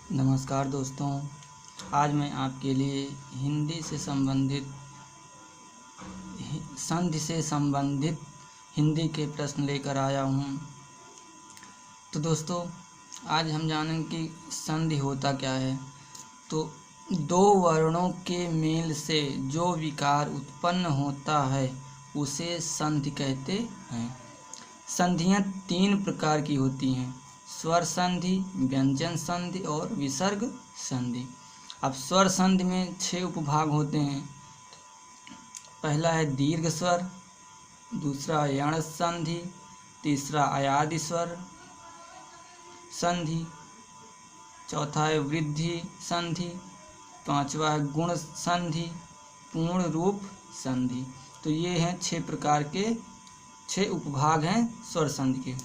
नमस्कार दोस्तों, आज मैं आपके लिए हिंदी से संबंधित संधि से संबंधित हिंदी के प्रश्न लेकर आया हूँ। तो दोस्तों, आज हम जानेंगे कि संधि होता क्या है। तो दो वर्णों के मेल से जो विकार उत्पन्न होता है उसे संधि कहते हैं। संधियाँ तीन प्रकार की होती हैं: स्वर संधि, व्यंजन संधि और विसर्ग संधि। अब स्वर संधि में 6 उपभाग होते हैं। पहला है दीर्घ स्वर, दूसरा यण संधि, तीसरा अयादि स्वर संधि, चौथा है वृद्धि संधि, पांचवा है गुण संधि, पूर्ण रूप संधि। तो ये हैं 6 प्रकार के 6 उपभाग हैं स्वर संधि के।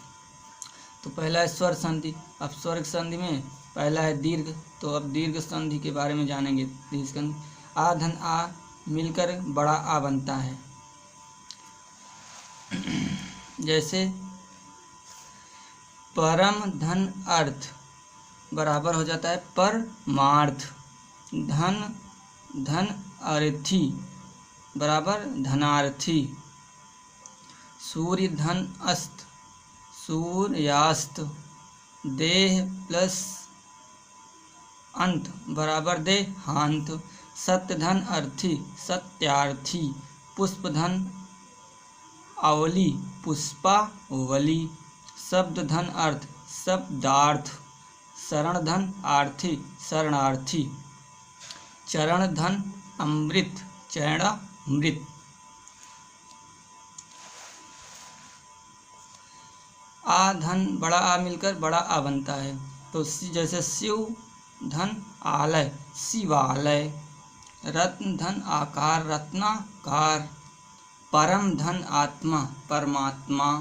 तो पहला है स्वर संधि। अब स्वर संधि में पहला है दीर्घ। तो अब दीर्घ संधि के बारे में जानेंगे। दीर्घ संधि आ धन आ मिलकर बड़ा आ बनता है। जैसे परम धन अर्थ बराबर हो जाता है परमार्थ। धन धन अर्थी बराबर धनार्थी। सूर्य धन अस्त सूर्यास्त। देह प्लस अंत बराबर देहांत। सत्य धन अर्थी सत्यार्थी। पुष्प धन अवली पुष्पावली। शब्द धन अर्थ शब्दार्थ। शरण धन आर्थी शरणार्थी। चरण धन अमृत चरणामृत। आ धन बड़ा आ मिलकर बड़ा आ बनता है। तो जैसे शिव धन आलय शिवालय। रत्न धन आकार रत्नाकार। परम धन आत्मा परमात्मा।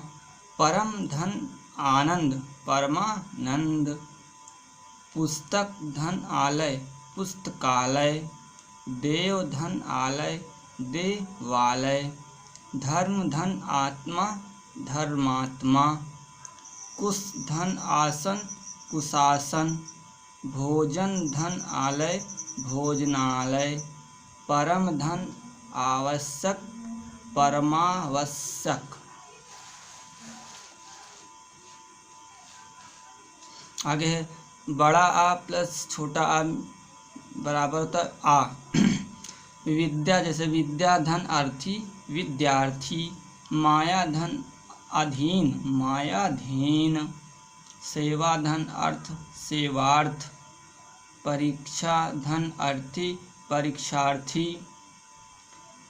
परम धन आनंद परमानंद। पुस्तक धन आलय पुस्तकालय। देव धन आलय देवालय। धर्म धन आत्मा धर्मात्मा। कुश धन आसन कुशासन। भोजन धन आलय भोजनालय। परम धन आवश्यक परमावश्यक। आगे है बड़ा आ प्लस छोटा आ बराबर होता है आ। विद्या जैसे विद्या धन अर्थी विद्यार्थी। माया धन अधीन मायाधीन। सेवा धन अर्थ सेवार्थ। परीक्षा धन अर्थी परीक्षार्थी।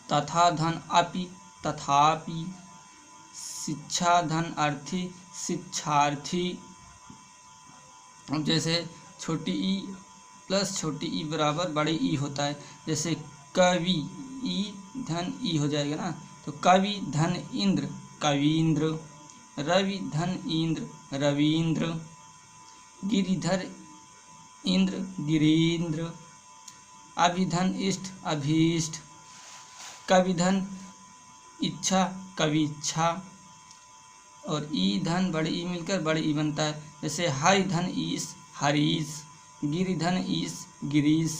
तथा धन अपि तथापि। शिक्षा धन अर्थी शिक्षार्थी। अब जैसे छोटी ई प्लस छोटी ई बराबर बड़ी ई होता है। जैसे कवि ई धन ई हो जाएगा ना, तो कवि धन इंद्र कवींद्र। रवि धन इंद्र रवींद्र। गिरिधर इंद्र गिरीन्द्र। अभिधन इष्ट अभीष्ट। कविधन इच्छा कविच्छा। और ई धन बड़ी ई मिलकर बड़ी ई बनता है। जैसे हरिधन ईश हरीश। गिरिधन ईश गिरीश।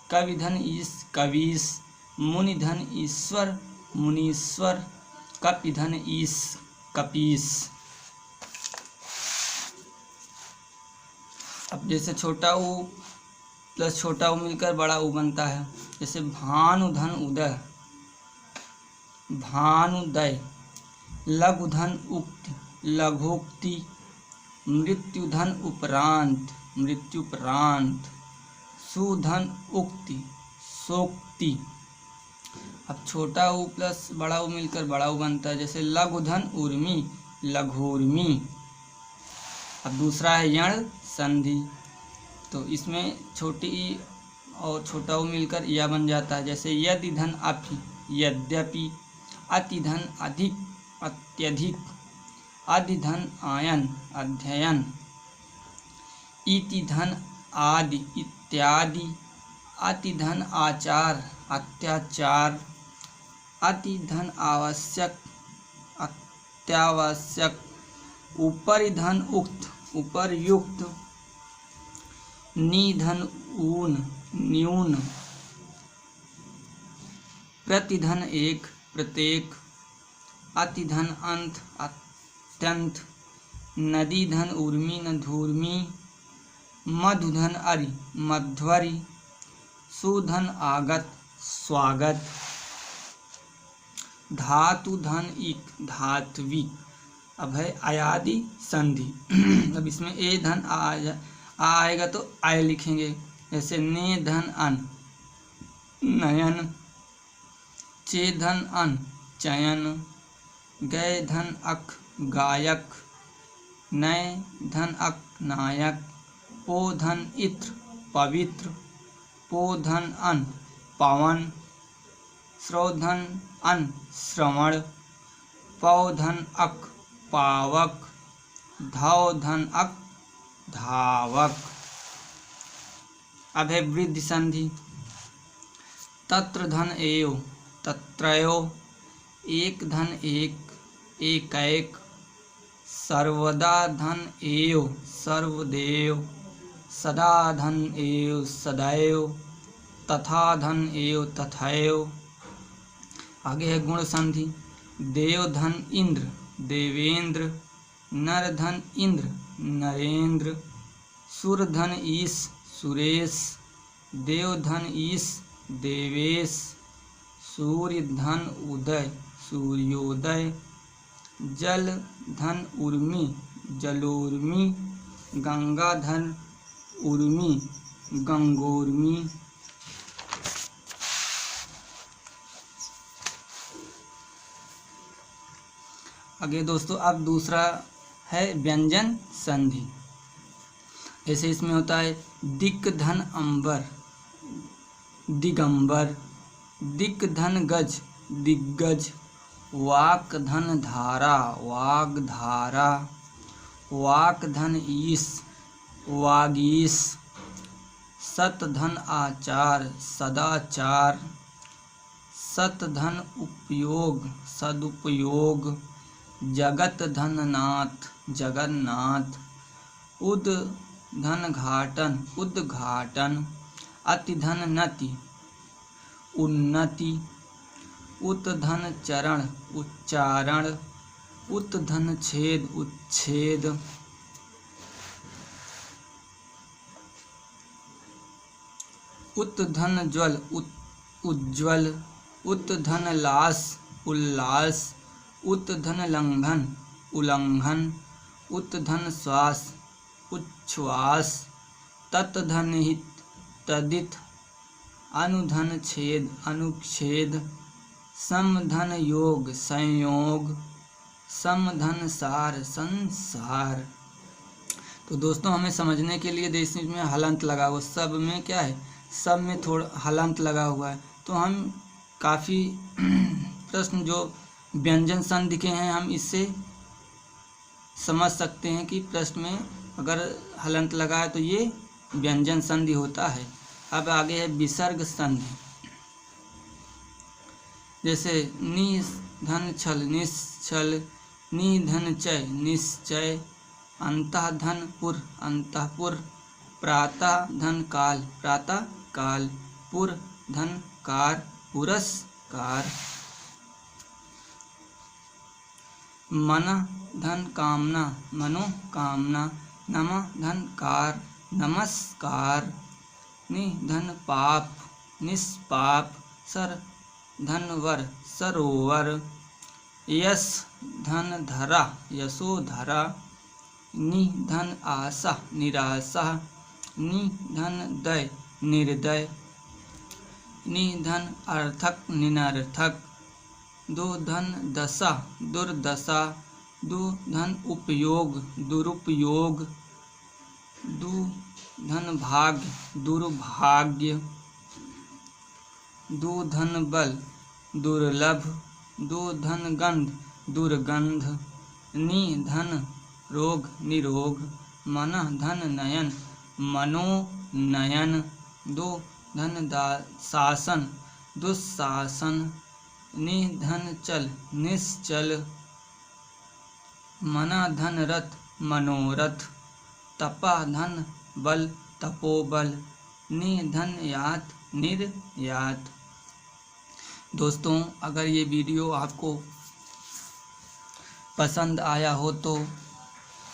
कविधन ईश कवीश। मुनिधन ईश्वर मुनीश्वर। कपिधन ईश कपीस। अब जैसे छोटा ऊ प्लस छोटा ऊ मिलकर बड़ा ऊ बनता है। जैसे भानुधन उदय भानुदय। लघुधन उक्ति लघोक्ति। मृत्युधन उपरांत मृत्युपरांत। सुधन उक्ति सोक्ति। अब छोटा ऊ प्लस बड़ा ऊ मिलकर बड़ा ऊ बनता है। जैसे लघुधन उर्मी लघुर्मी। अब दूसरा है यण संधि। तो इसमें छोटी ई और छोटा ऊ मिलकर या बन जाता है। जैसे यदि धन अपि यद्यपि। अति धन अधिक अत्यधिक। अधि धन आयन अध्ययन। इति धन आदि इत्यादि। अति धन आचार अत्याचार। अति धन आवश्यक अत्यावश्यक। उपरि धन उक्त उपर्युक्त। निधन ऊन न्यून, प्रतिधन एक प्रत्येक, अतिधन अंत अत्यंत, नदी धन ऊर्मी न धूर्मी, मधुधन अरि मध्वरी, सुधन आगत स्वागत, धातु धन इक धात्वी। अब है अयादि संधि। अब इसमें ए धन आएगा तो आय लिखेंगे, जैसे ने धन अन नयन, चे धन अन चयन, गए धन अक गायक, नय धन अक नायक, पो धन इत्र पवित्र, पो धन अन पवन, श्रोधन अन श्रवण, पौधन अक पावक, धौ धन अक धावक। अब है वृद्धि संधि। तत्र धन एव तत्रयो, एक धन एक एकैक, सर्वदा धन एव सर्वदेव, सदा धन एव सदैव, तथा धन एव तथैव। आगे है गुण संधि। देव धन इंद्र देवेंद्र, नर धन इंद्र नरेंद्र, सुर धन ईश सुरेश, देव धन ईश देवेश, सूर्य धन उदय सूर्योदय, जल धन उर्मी जलोर्मी, गंगा धन उर्मी गंगोर्मी। आगे दोस्तों अब दूसरा है व्यंजन संधि। ऐसे इसमें होता है दिक धन अंबर दिगंबर, दिक धन गज दिग्गज, वाक धन धारा वागधारा, वाक धन ईश वागीश, सत धन आचार सदाचार, सत धन उपयोग सदुपयोग, जगत धन नाथ जगन्नाथ, उद धन घाटन उद्घाटन, अति धन नति उन्नति, उत धन चरण उच्चारण, उत धन छेद उच्छेद, उत धन ज्वल उज्ज्वल, उत धन लास उल्लास, उत धन लंघन उल्लंघन, उत धन श्वास उच्छ्वास, तत धन हित तदित, अनुधन छेद अनुच्छेद, समधन योग संयोग, समधन सार संसार। तो दोस्तों हमें समझने के लिए देश में हलंत लगा हुआ, सब में क्या है, सब में थोड़ा हलंत लगा हुआ है। तो हम काफ़ी प्रश्न जो व्यंजन संधि के हैं हम इससे समझ सकते हैं कि प्रश्न में अगर हलंत लगा है तो ये व्यंजन संधि होता है। अब आगे है विसर्ग संधि। जैसे नि धन छल निश्चल, नि धन चय निश्चय, अंतः धन पुर अंतःपुर, प्रातः धन काल प्रातः काल, पुर धन कार पुरस्कार, मन धन कामना मनोकामना, नमः धन कार नमस्कार, नि धन पाप निष्पाप, सर धन वर सरोवर, यश धन धरा यशोधरा, नि धन आशा निराशा, नि धन दय निर्दय, नि धन अर्थक निनर्थक, दो धन दशा दुर्दशा, दो धन उपयोग दुरुपयोग, दो धन भाग्य दुर्भाग्य, दो धन बल दुर्लभ, दो धन गंध दुर्गंध, नि धन रोग निरोग, मन धन नयन मनोनयन, दो धन शासन दुस्शासन, नि धन चल निश्चल, मना धन रथ मनोरथ, तपा धन बल तपोबल, निधन यात निर्यात। दोस्तों, अगर ये वीडियो आपको पसंद आया हो तो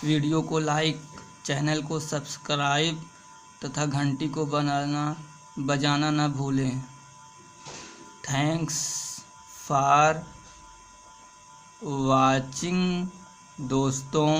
वीडियो को लाइक, चैनल को सब्सक्राइब तथा घंटी को बजाना ना भूलें। थैंक्स फॉर वाचिंग दोस्तों।